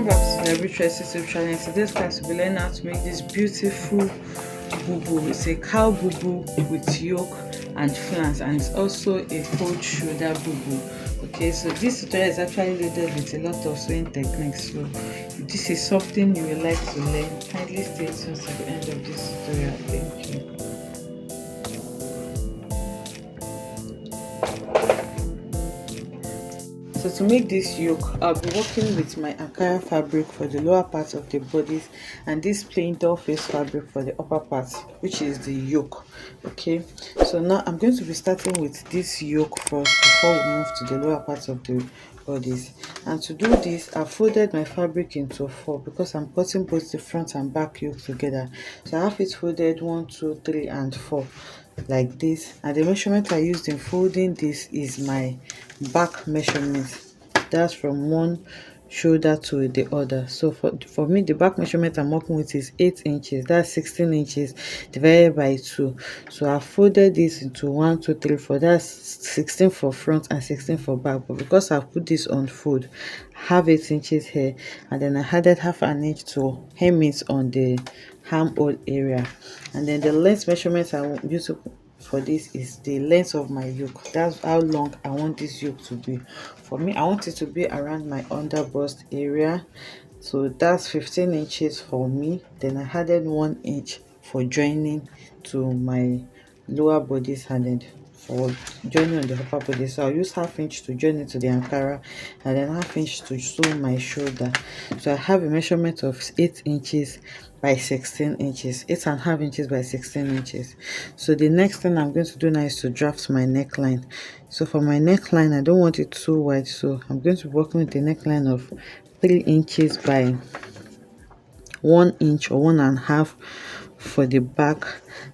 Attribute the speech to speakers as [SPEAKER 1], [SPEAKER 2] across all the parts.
[SPEAKER 1] Welcome back to the Rituals YouTube channel. Today's class we'll be learning how to make this beautiful bubu. It's a cow bubu with yoke and flange, and it's also a cold shoulder bubu. Okay, so this tutorial is actually loaded with a lot of sewing techniques. So if this is something you would like to learn, kindly stay tuned to the end of this tutorial. Thank you. So to make this yoke, I'll be working with my Ankara fabric for the lower part of the bodies and this plain doll face fabric for the upper part, which is the yoke. Okay, so now I'm going to be starting with this yoke first before we move to the lower part of the bodies. And to do this, I folded my fabric into 4 because I'm cutting both the front and back yoke together. So I have it folded 1, 2, 3 and 4 like this, and the measurement I used in folding this is my back measurement. That's from one shoulder to the other. So for me, the back measurement I'm working with is 8 inches. That's 16 inches divided by 2. So I folded this into 1, 2, 3, 4. That's 16 for front and 16 for back. But because I've put this on fold, have 8 inches here, and then I added half an inch to hem it on the armhole area. And then the length measurement I want you for this is the length of my yoke. That's how long I want this yoke to be. For me, I want it to be around my under bust area. So that's 15 inches for me. Then I added 1 inch for joining to my lower bodice and then for joining on the upper body. So I'll use half inch to join it to the Ankara and then half inch to sew my shoulder. So I have a measurement of 8 inches by 16 inches, 8.5 inches by 16 inches. So the next thing I'm going to do now is to draft my neckline. So for my neckline, I don't want it too wide, so I'm going to be working with a neckline of 3 inches by 1 inch or 1.5 for the back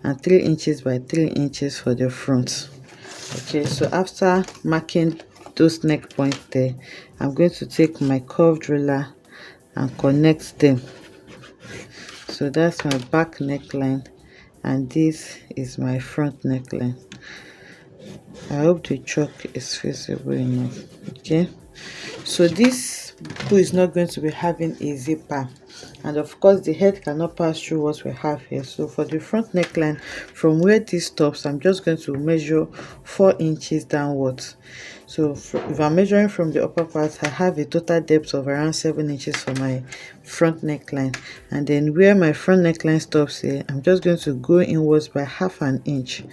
[SPEAKER 1] and 3 inches by 3 inches for the front. Okay, so after marking those neck points there, I'm going to take my curved ruler and connect them. So that's my back neckline and this is my front neckline. I hope the chalk is visible enough. Okay, so this bow is not going to be having a zipper, and of course the head cannot pass through what we have here. So for the front neckline, from where this stops, I'm just going to measure 4 inches downwards. So if I'm measuring from the upper part, I have a total depth of around 7 inches for my front neckline, and then where my front neckline stops here, I'm just going to go inwards by half an inch.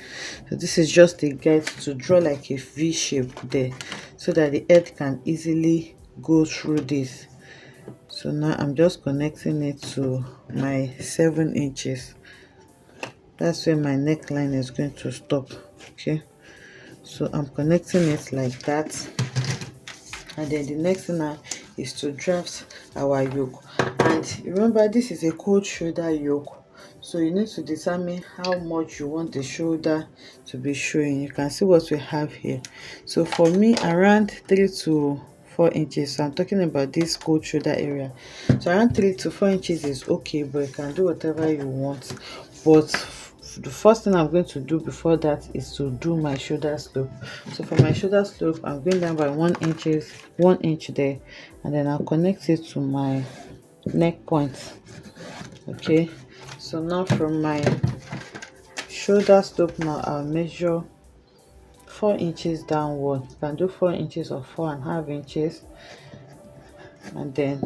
[SPEAKER 1] So this is just a guide to draw like a V shape there so that the head can easily go through this. So now I'm just connecting it to my 7 inches. That's where my neckline is going to stop. Okay, so I'm connecting it like that, and then the next thing now is to draft our yoke. And remember, this is a cold shoulder yoke, so you need to determine how much you want the shoulder to be showing. You can see what we have here. So for me, around 3 to 4 inches. So I'm talking about this cold shoulder area. So around 3 to 4 inches is okay, but you can do whatever you want. But the first thing I'm going to do before that is to do my shoulder slope. So for my shoulder slope, I'm going down by 1 inch there, and then I'll connect it to my neck point. Okay, so now from my shoulder slope, now I'll measure 4 inches downward. You can do 4 inches or 4.5 inches, and then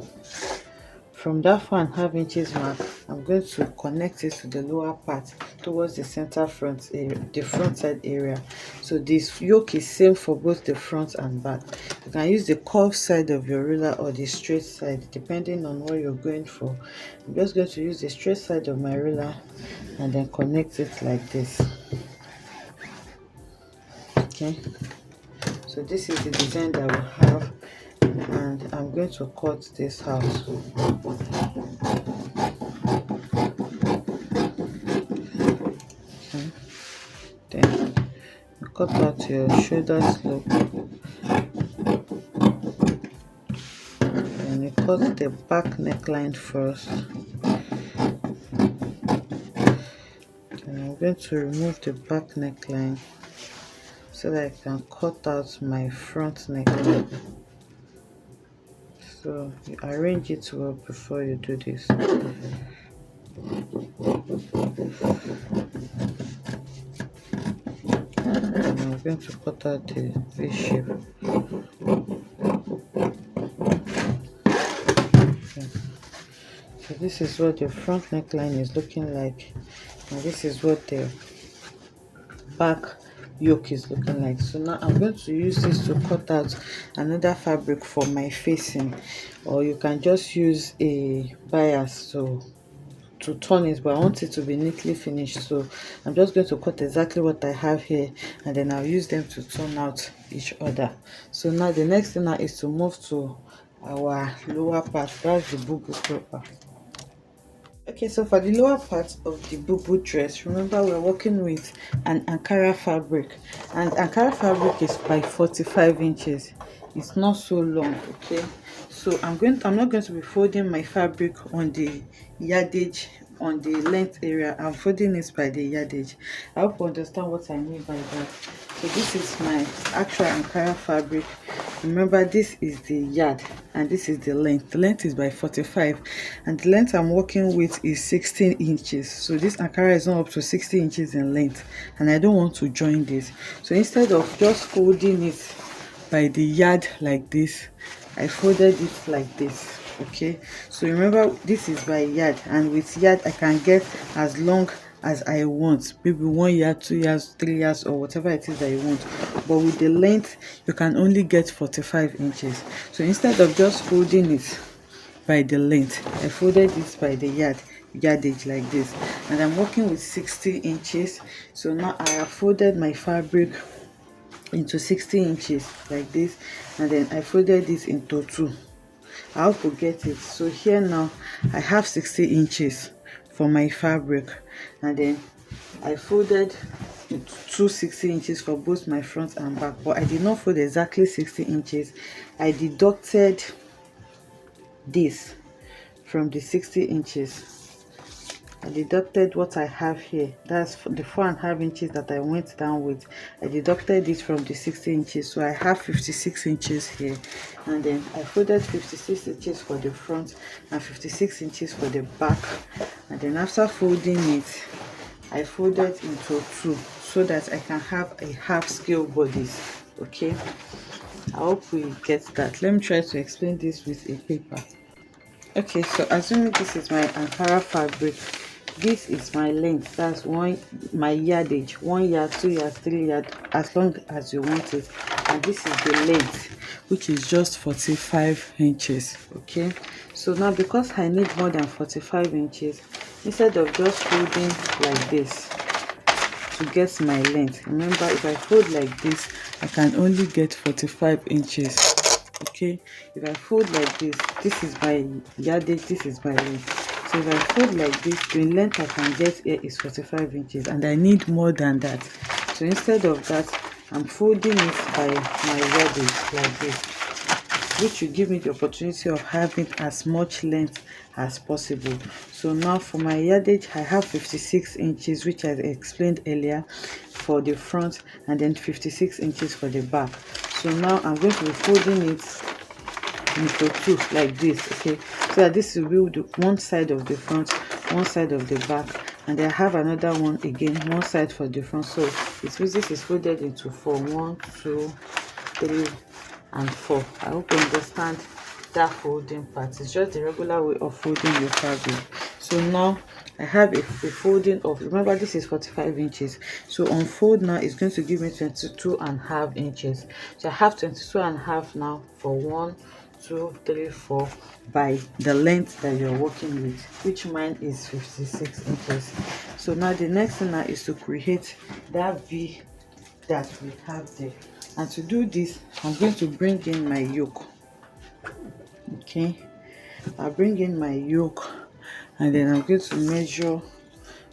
[SPEAKER 1] from that 4.5 inches mark, I'm going to connect it to the lower part towards the center front area, the front side area. So this yoke is same for both the front and back. You can use the curved side of your ruler or the straight side depending on what you're going for. I'm just going to use the straight side of my ruler and then connect it like this. Okay, so this is the design that we have, and I'm going to cut this out. Okay. Then you cut out your shoulder slope, and you cut the back neckline first. And I'm going to remove the back neckline so that I can cut out my front neckline. So you arrange it well before you do this. And I'm going to cut out the V shape. Okay. So this is what the front neckline is looking like, and this is what the back yoke is looking like. So now I'm going to use this to cut out another fabric for my facing, or you can just use a bias to turn it, but I want it to be neatly finished. So I'm just going to cut exactly what I have here, and then I'll use them to turn out each other. So now the next thing now is to move to our lower part, that's the bubu proper. Okay, so for the lower part of the bubu dress, remember we're working with an Ankara fabric, and Ankara fabric is by 45 inches. It's not so long, okay? So I'm not going to be folding my fabric on the yardage, on the length area. I'm folding it by the yardage. I hope you understand what I mean by that. So this is my actual Ankara fabric. Remember, this is the yard and this is the length. The length is by 45 and the length I'm working with is 16 inches. So this Ankara is not up to 60 inches in length, and I don't want to join this. So instead of just folding it by the yard like this, I folded it like this. Okay, so remember, this is by yard, and with yard I can get as long as I want, maybe 1 year, 2 years, 3 years, or whatever it is that you want. But with the length you can only get 45 inches. So instead of just folding it by the length, I folded this by the yardage like this, and I'm working with 60 inches. So now I have folded my fabric into 60 inches like this, and then I folded this into 2. I hope you get it. So here now I have 60 inches for my fabric, and then I folded 260 inches for both my front and back, but I did not fold exactly 60 inches. I deducted this from the 60 inches. I deducted what I have here, that's the 4.5 inches that I went down with. I deducted this from the 60 inches, so I have 56 inches here, and then I folded 56 inches for the front and 56 inches for the back, and then after folding it I folded into 2 so that I can have a half scale bodice. Okay, I hope we get that. Let me try to explain this with a paper. Okay, so assuming this is my Ankara fabric, this is my length, that's my yardage, 1 yard, 2 yards, 3 yards, as long as you want it, and this is the length, which is just 45 inches. Okay, so now because I need more than 45 inches, instead of just folding like this to get my length, remember, if I fold like this I can only get 45 inches. Okay, if I fold like this is my yardage, this is my length. So if I fold like this, the length I can get here is 45 inches, and I need more than that. So instead of that, I'm folding it by my yardage like this, which will give me the opportunity of having as much length as possible. So now for my yardage, I have 56 inches, which I explained earlier, for the front, and then 56 inches for the back. So now I'm going to be folding it into 2 like this. Okay, so that this will be one side of the front, one side of the back, and I have another one again, one side for the front. So this is folded into 4, 1, 2, 3 and 4. I hope you understand that folding part. It's just the regular way of folding your fabric. So now I have a folding of, remember, this is 45 inches, so on fold now it's going to give me 22.5 inches. So I have 22.5 now for 1, 2, 3, 4 by the length that you're working with, which mine is 56 inches. So now the next thing now is to create that V that we have there, and to do this I'm going to bring in my yoke. Okay, I'll bring in my yoke, and then I'm going to measure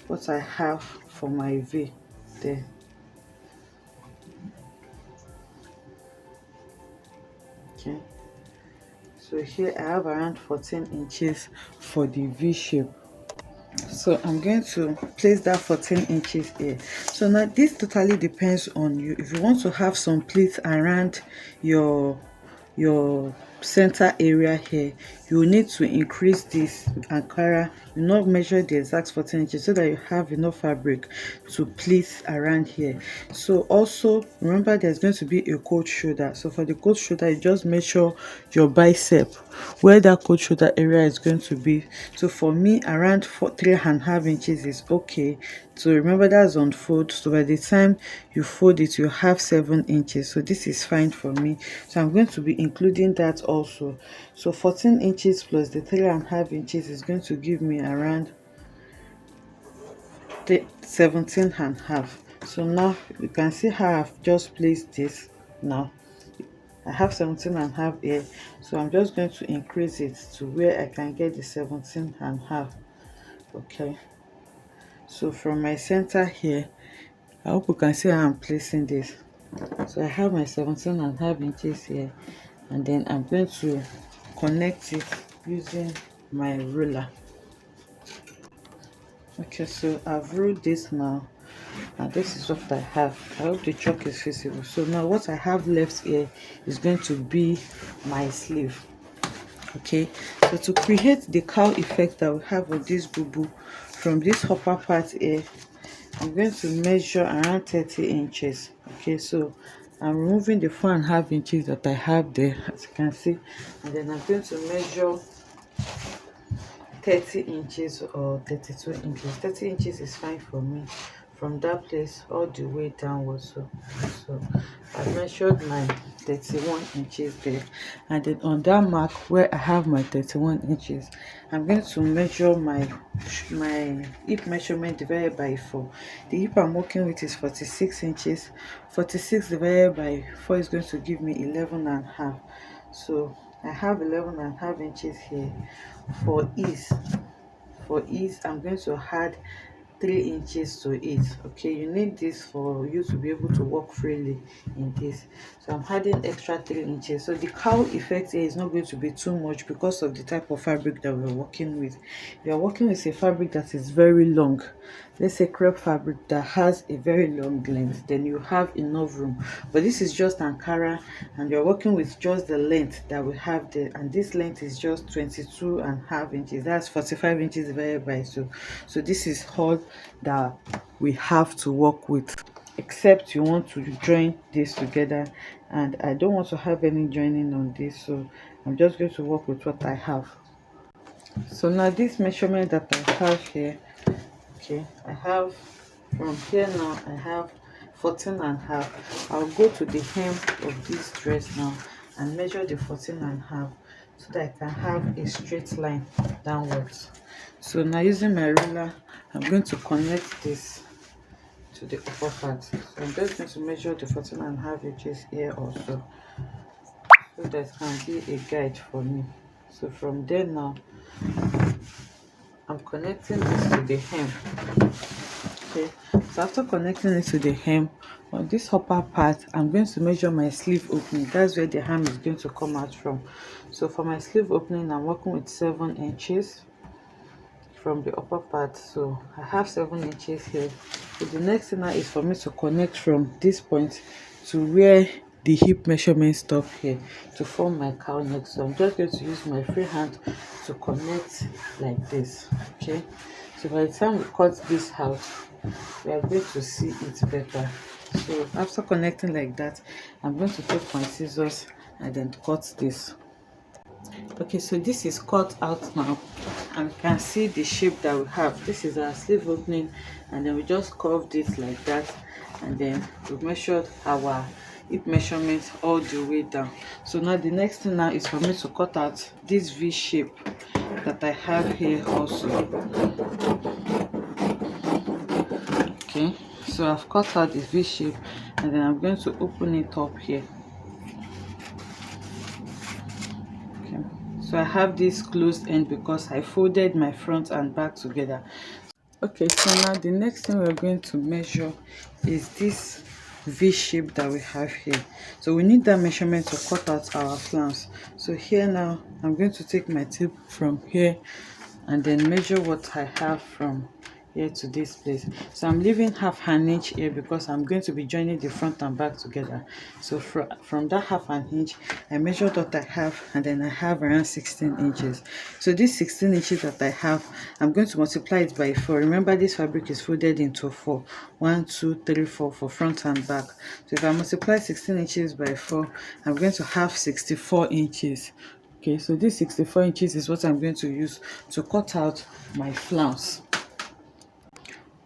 [SPEAKER 1] what I have for my V there. Okay, so here I have around 14 inches for the V shape. So I'm going to place that 14 inches here. So now this totally depends on you. If you want to have some pleats around your center area here, you will need to increase this Ankara. You not measure the exact 14 inches so that you have enough fabric to pleat around here. So also remember there's going to be a coat shoulder. So for the coat shoulder, you just measure your bicep where that coat shoulder area is going to be. So for me, around 3.5 inches is okay. So remember that's on fold, so by the time you fold it you have 7 inches, so this is fine for me. So I'm going to be including that also. So 14 inches plus the 3.5 inches is going to give me around 17.5. So now you can see how I've just placed this. Now I have 17.5 here, so I'm just going to increase it to where I can get the 17.5. okay, so from my center here, I hope you can see how I'm placing this. So I have my 17.5 inches here, and then I'm going to connect it using my ruler. Okay, so I've ruled this now, and this is what I have. I hope the chalk is visible. So now what I have left here is going to be my sleeve. Okay, so to create the cowl effect that we have on this bubu, from this upper part here, I'm going to measure around 30 inches. Okay, so I'm removing the 4.5 inches that I have there, as you can see, and then I'm going to measure 30 inches or 32 inches. 30 inches is fine for me, from that place all the way downwards. So I measured my 31 inches there, and then on that mark where I have my 31 inches, I'm going to measure my hip measurement divided by 4. The hip I'm working with is 46 inches. 46 divided by 4 is going to give me 11.5. So I have 11.5 inches here. For ease, I'm going to add 3 inches to it. Okay, you need this for you to be able to walk freely in this. So I'm adding extra 3 inches. So the cowl effect here is not going to be too much because of the type of fabric that we're working with. We are working with a fabric that is very long, let's say crepe fabric that has a very long length, then you have enough room. But this is just Ankara, and you're working with just the length that we have there, and this length is just 22.5 inches. That's 45 inches divided by 2. So this is all that we have to work with, except you want to join this together, and I don't want to have any joining on this, so I'm just going to work with what I have. So now this measurement that I have here, okay, I have from here now, I have 14.5. I'll go to the hem of this dress now and measure the 14.5 so that I can have a straight line downwards. So now using my ruler, I'm going to connect this to the upper part. So I'm just going to measure the 14.5 inches here also, so that can be a guide for me. So from there now, I'm connecting this to the hem. Okay, so after connecting it to the hem, on this upper part, I'm going to measure my sleeve opening. That's where the hem is going to come out from. So for my sleeve opening, I'm working with 7 inches from the upper part. So I have 7 inches here. So the next thing now is for me to connect from this point to where the hip measurement stop here to form my cowl neck. So I'm just going to use my free hand to connect like this. Okay, so by the time we cut this out, we are going to see it better. So after connecting like that, I'm going to take my scissors and then cut this. Okay, so this is cut out now, and you can see the shape that we have. This is our sleeve opening, and then we just curved it like that, and then we measured our hip measurement all the way down. So now the next thing now is for me to cut out this V shape that I have here also. Okay, so I've cut out this V shape, and then I'm going to open it up here. Okay, so I have this closed end because I folded my front and back together. Okay, so now the next thing we're going to measure is this V shape that we have here. So we need that measurement to cut out our flange. So here now, I'm going to take my tip from here and then measure what I have from here to this place. So I'm leaving half an inch here because I'm going to be joining the front and back together. So from that half an inch, I measured what I have, and then I have around 16 inches. So this 16 inches that I have, I'm going to multiply it by 4. Remember, this fabric is folded into 4. 1, 2, 3, 4 for front and back. So if I multiply 16 inches by 4, I'm going to have 64 inches. Okay, so this 64 inches is what I'm going to use to cut out my flounce.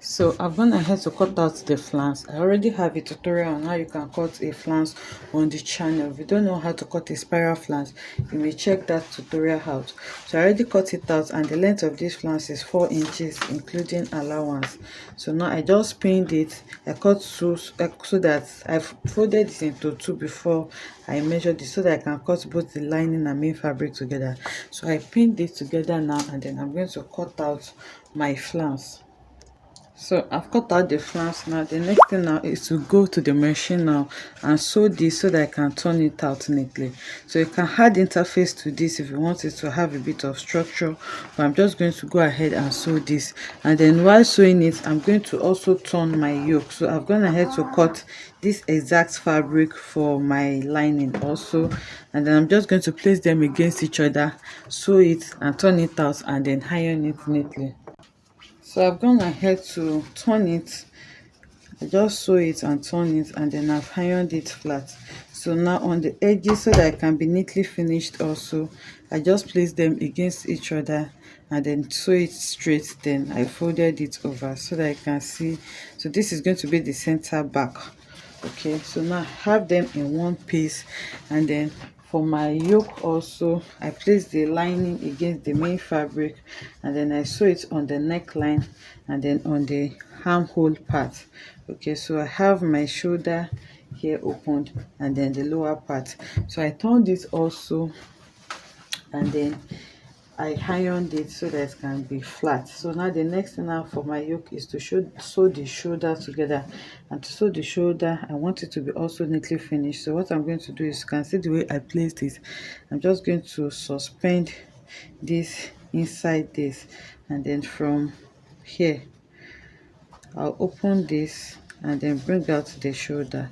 [SPEAKER 1] So I've gone ahead to cut out the flounce. I already have a tutorial on how you can cut a flounce on the channel. If you don't know how to cut a spiral flounce, you may check that tutorial out. So I already cut it out, and the length of this flounce is 4 inches including allowance. So now I just pinned it. I cut so that I've folded it into 2 before I measured it, so that I can cut both the lining and main fabric together. So I pinned it together now, and then I'm going to cut out my flounce. So I've cut out the flounce. Now the next thing now is to go to the machine now and sew this so that I can turn it out neatly. So you can add interface to this if you want it to have a bit of structure, but I'm just going to go ahead and sew this. And then while sewing it, I'm going to also turn my yoke. So I've gone ahead to cut this exact fabric for my lining also, and then I'm just going to place them against each other, sew it and turn it out, and then iron it neatly. So I've gone ahead to turn it. I just sew it and turn it, and then I've ironed it flat. So now on the edges, so that I can be neatly finished also, I just place them against each other and then sew it straight. Then I folded it over so that I can see. So this is going to be the center back. Okay, so now I have them in one piece, and then for my yoke also, I place the lining against the main fabric, and then I sew it on the neckline and then on the armhole part. Okay, so I have my shoulder here opened and then the lower part. So I turned this also, and then I ironed it so that it can be flat. So now the next thing now for my yoke is to sew the shoulder together. And to sew the shoulder, I want it to be also neatly finished. So what I'm going to do is, you can see the way I placed it. I'm just going to suspend this inside this, and then from here I'll open this and then bring out the shoulder,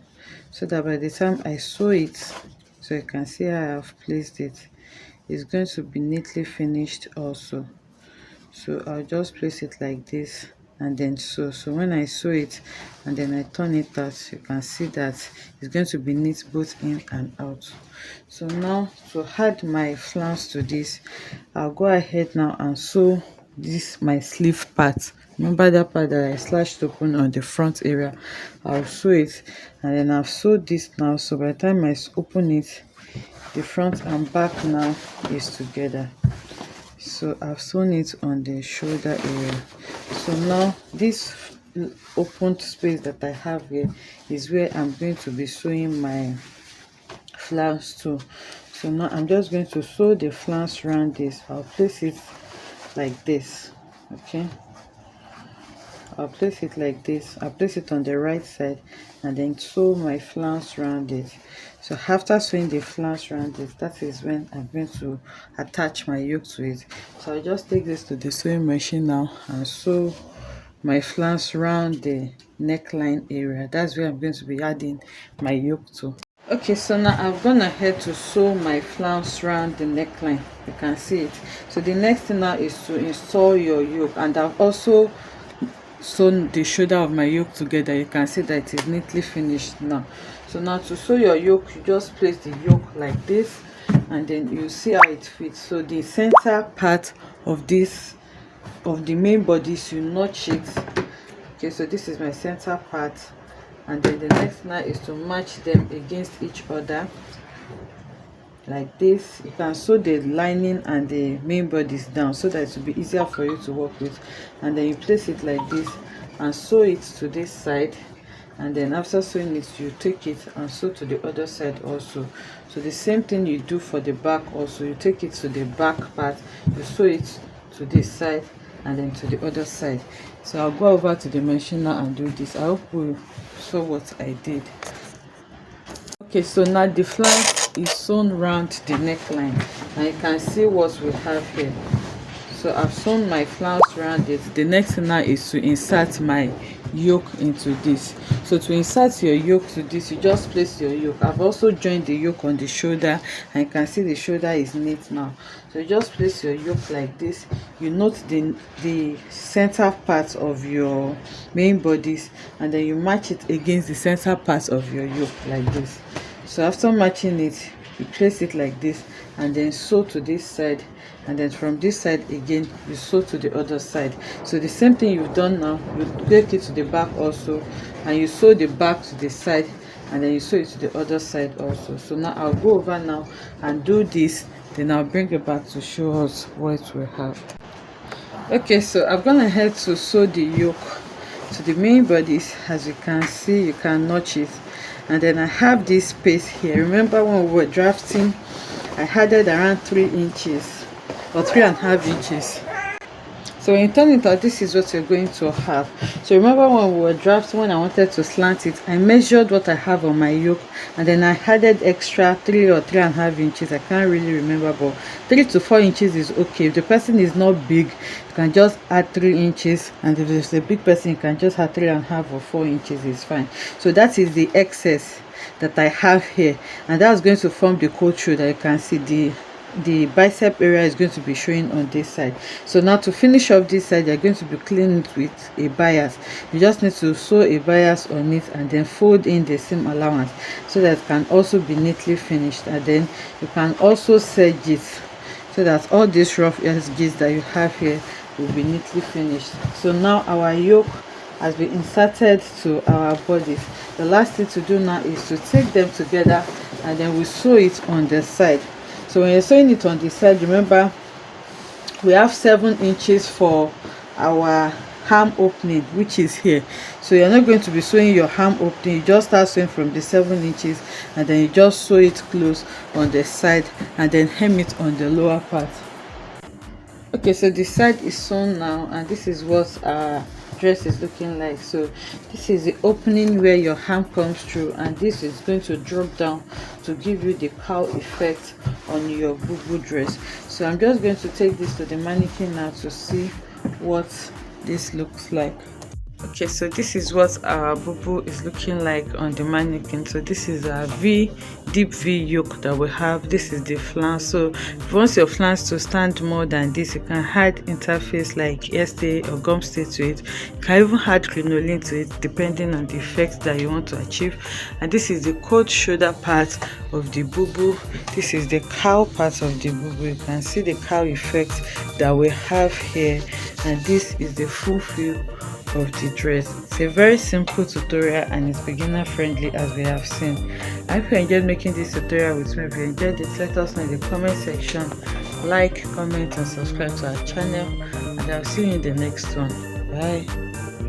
[SPEAKER 1] so that by the time I sew it, so you can see how I have placed it, it's going to be neatly finished also. So I'll just place it like this and then sew. So when I sew it and then I turn it out, you can see that it's going to be neat both in and out. So now to add my flounce to this, I'll go ahead now and sew this my sleeve part. Remember that part that I slashed open on the front area? I'll sew it, and then I've sewed this now. So by the time I open it, the front and back now is together. So I've sewn it on the shoulder area. So now this opened space that I have here is where I'm going to be sewing my flounce to. So now I'm just going to sew the flounce around this. I'll place it like this. Okay, I'll place it like this. I'll place it on the right side and then sew my flounce around it. So after sewing the flounce around it, that is when I'm going to attach my yoke to it. So I just take this to the sewing machine now and sew my flounce around the neckline area. That's where I'm going to be adding my yoke to. Okay, so now I've gone ahead to sew my flounce around the neckline. You can see it. So the next thing now is to install your yoke, and I've also sewn the shoulder of my yoke together. You can see that it is neatly finished now. So now to sew your yoke, you just place the yoke like this, and then you see how it fits. So the center part of this, of the main bodies, you notch it. Okay, so this is my center part, and then the next now is to match them against each other like this. You can sew the lining and the main bodies down so that it will be easier for you to work with, and then you place it like this and sew it to this side, and then after sewing it, you take it and sew to the other side also. So the same thing you do for the back also. You take it to the back part, you sew it to this side and then to the other side. So I'll go over to the machine now and do this. I hope you saw what I did. Okay, so now the flounce is sewn around the neckline, and you can see what we have here. So I've sewn my flange around it. The next thing now is to insert my yoke into this. So to insert your yoke to this, you just place your yoke. I've also joined the yoke on the shoulder, and you can see the shoulder is neat now. So you just place your yoke like this. You note the center part of your main bodies, and then you match it against the center part of your yoke like this. So after matching it, you place it like this, and then sew to this side, and then from this side again you sew to the other side. So the same thing you've done now, you take it to the back also, and you sew the back to the side, and then you sew it to the other side also. So now I'll go over now and do this, then I'll bring it back to show us what we have. Okay, so I've gone ahead to sew the yoke to the main bodies. As you can see, you can notch it, and then I have this space here. Remember when we were drafting, I added around 3 inches or 3.5 inches. So when you turn it out, this is what you're going to have. So remember when we were drafting, when I wanted to slant it, I measured what I have on my yoke, and then I added extra 3 or 3.5 inches. I can't really remember, but 3 to 4 inches is okay. If the person is not big, you can just add 3 inches, and if it's a big person, you can just add 3.5 or 4 inches, is fine. So that is the excess that I have here, and that's going to form the coat shoulder. You can see the bicep area is going to be showing on this side. So now to finish off this side, you're going to be cleaning it with a bias. You just need to sew a bias on it, and then fold in the seam allowance so that it can also be neatly finished. And then you can also serge it so that all these rough edges that you have here will be neatly finished. So now our yoke has been inserted to our bodies. The last thing to do now is to take them together, and then we sew it on the side. So when you're sewing it on the side, remember we have 7 inches for our hem opening, which is here. So you're not going to be sewing your hem opening. You just start sewing from the 7 inches, and then you just sew it close on the side, and then hem it on the lower part. Okay, so the side is sewn now, and this is what our dress is looking like. So this is the opening where your hem comes through, and this is going to drop down to give you the cowl effect on your bubu dress. So I'm just going to take this to the mannequin now to see what this looks like. Okay, so this is what our bubu is looking like on the mannequin. So this is a deep V yoke that we have. This is the flange. So if you want your flange to stand more than this, you can add interface like hairstay or gum stay to it. You can even add crinoline to it depending on the effect that you want to achieve. And this is the coat shoulder part of the bubu. This is the cowl part of the bubu. You can see the cowl effect that we have here, and this is the full view of the dress. It's a very simple tutorial, and it's beginner friendly, as we have seen. I hope you enjoyed making this tutorial with me. If you enjoyed it, let us know in the comment section. Like, comment, and subscribe to our channel, and I'll see you in the next one. Bye.